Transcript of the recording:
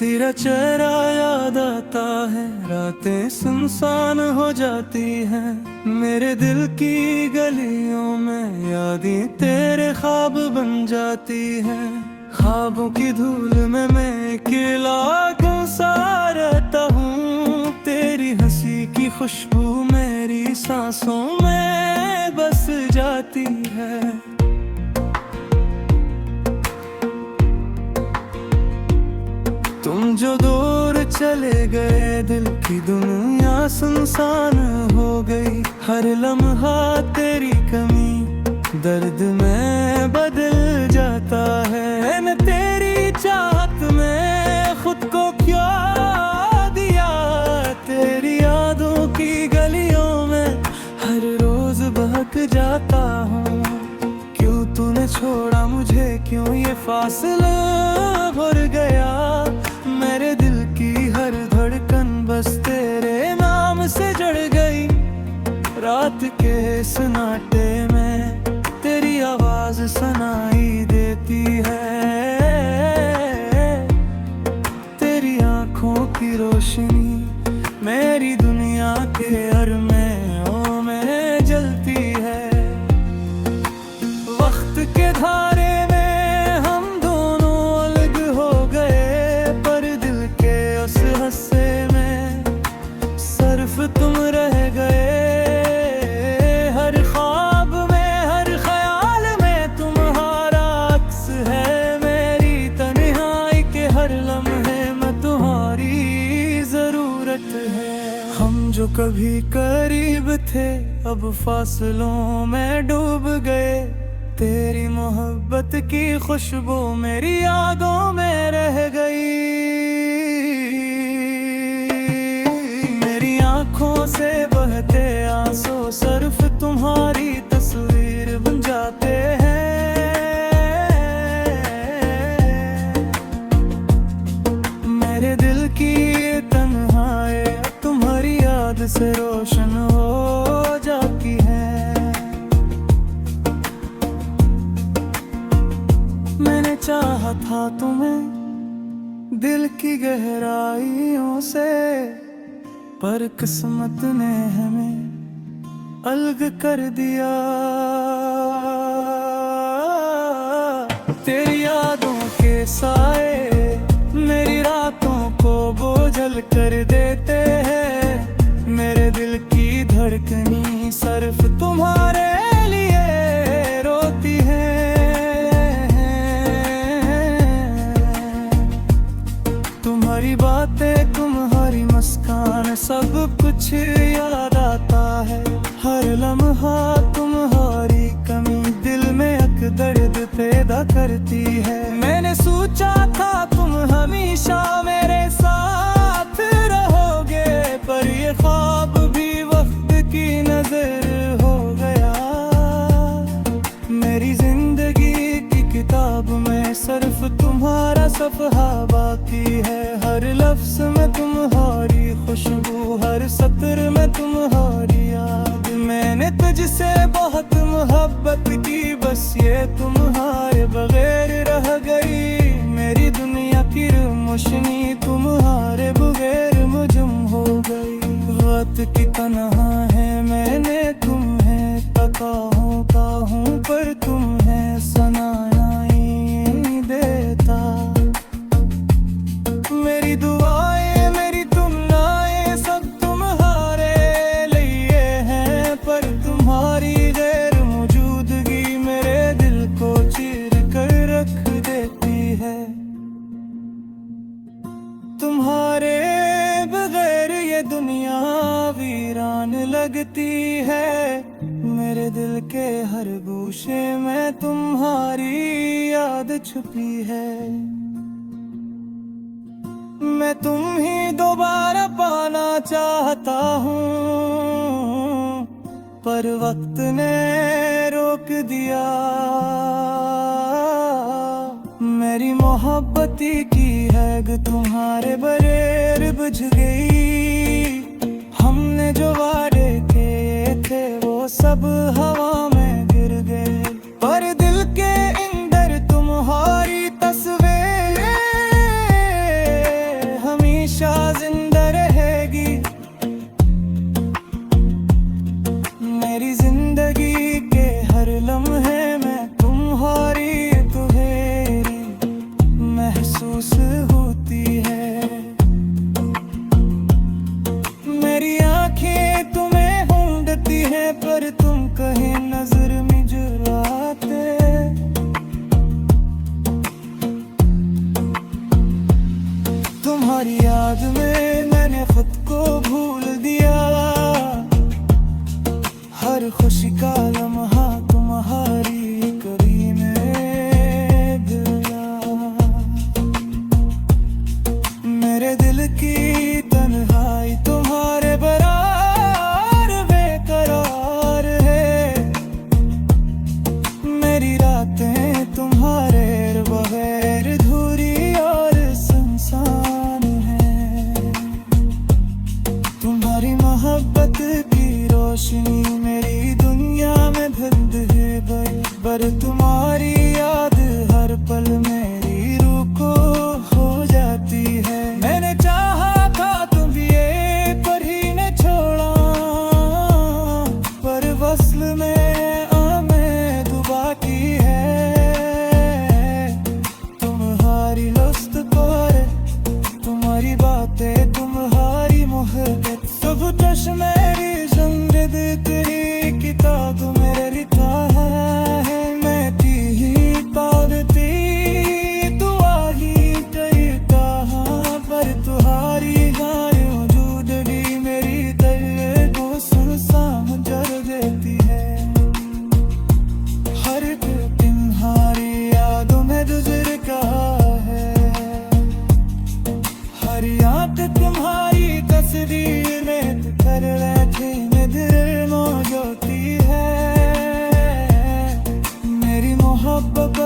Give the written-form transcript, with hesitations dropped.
तेरा चेहरा याद आता है, रातें सुनसान हो जाती हैं। मेरे दिल की गलियों में यादें तेरे ख्वाब बन जाती हैं। ख्वाबों की धूल में मैं अकेला क्यों सा रहता हूँ। तेरी हंसी की खुशबू मेरी सांसों में बस जाती है। तुम जो दूर चले गए, दिल की दुनिया सुनसान हो गई। हर लम्हा तेरी कमी दर्द में बदल जाता है। न तेरी चाहत में खुद को क्या दिया। तेरी यादों की गलियों में हर रोज बहक जाता हूँ। क्यों तूने छोड़ा मुझे, क्यों ये फासला भर गया। मेरे दिल की हर धड़कन बस तेरे नाम से जुड़ गई। रात के सन्नाटे में तेरी आवाज सुनाई देती है। तेरी आंखों की रोशनी मेरी दुनिया के हर में में जलती है। वक्त के धारे में हम दोनों अलग हो गए, पर दिल के उस हस्से में सिर्फ तुम रह गए। हर ख्वाब में हर ख्याल में तुम्हारा अक्स है। मेरी तन्हाई के हर लम्हे में तुम्हारी जरूरत है। हम जो कभी करीब थे अब फासलों में डूब गए। तेरी मोहब्बत की खुशबू मेरी यादों में रह गई। मेरी आंखों से बहते आंसू सिर्फ तुम्हारी तस्वीर बन जाते हैं। मेरे दिल की तन्हाई तुम्हारी याद से रोशन हो जाती है। मैंने चाहा था तुम्हें दिल की गहराइयों से, पर किस्मत ने हमें अलग कर दिया। तेरी यादों के साए मेरी रातों को बोझल कर देते हैं। मेरे दिल की धड़कनी सिर्फ तुम्हारे लिए रोती है। तुम्हारी बातें तुम्हारी मुस्कान सब कुछ याद आता है। हर लम्हा तुम्हारी कमी दिल में एक दर्द पैदा करती है। मैंने सोचा था तुम हमेशा मेरे साथ रहोगे, पर ये ख्वाब भी वक्त की नजर हो गया। मेरी जिंदगी की किताब में सिर्फ तुम्हारा सफ़हा बाकी है। हर लफ्ज में तुम्हारी खुशबू, हर सत्र में तुम्हारी याद। मैंने तुझसे बहुत मोहब्बत की, बस ये तुम्हारे बगैर रह गई। मेरी दुनिया की रोशनी तुम्हारे बगैर मुझम हो गई। वक्त की तन्हा है मैंने तुम्हें तका हूँ पर तुम्हें सुनाया ही देता। मेरी दुआएं मेरी तुमनाएं सब तुम्हारे लिए हैं, पर तुम्हारी गैर मौजूदगी मेरे दिल को चीर कर रख देती है। तुम्हारे बगैर ये दुनिया वीरान लगती है। मेरे दिल के हर गोशे में तुम्हारी याद छुपी है। मैं तुम ही दोबारा पाना चाहता हूँ, पर वक्त ने रोक दिया। मेरी मोहब्बती की हैग तुम्हारे बगैर बुझ गई। हमने जो वादे किए थे वो सब हवा में गिर गए, पर दिल के अंदर तुम्हारी तस्वीर हैं पर तुम कहीं नजर मिजुराते। तुम्हारी याद में मैंने खुद को भूल दिया, हर खुशी का लम्हा तुम्हारी करी में दिया। मेरे दिल की तन्हाई तुम्हारे बराबर बेकरार है, मेरी रातें तुम्हारे बगैर अधूरी और सुनसान है। तुम्हारी मोहब्बत की रोशनी मेरी दुनिया में धुंध है पर तुम्हारी याद हर पल मेरी रूह को हो जाती है। मैंने चाहा था तुम ये पर ही न छोड़ा, पर वस्ल में आमें दुबा की है। तुम्हारी लुस्त पर तुम्हारी बातें तुम्हारी मोहब्बत सब तश मेरी जिंदगी तेरी किताब मेरे लिखा है। मैं थी ही पालती दुआ ही करता पर तुम्हारी गाय मौजूदगी मेरी दिल को सुनसान कर देती है। हर तुम्हारी यादों में गुजर का है, हर याद तुम्हारी तस्वीर में कर बैठे नजर मौजूदती है। मेरी मोहब्बत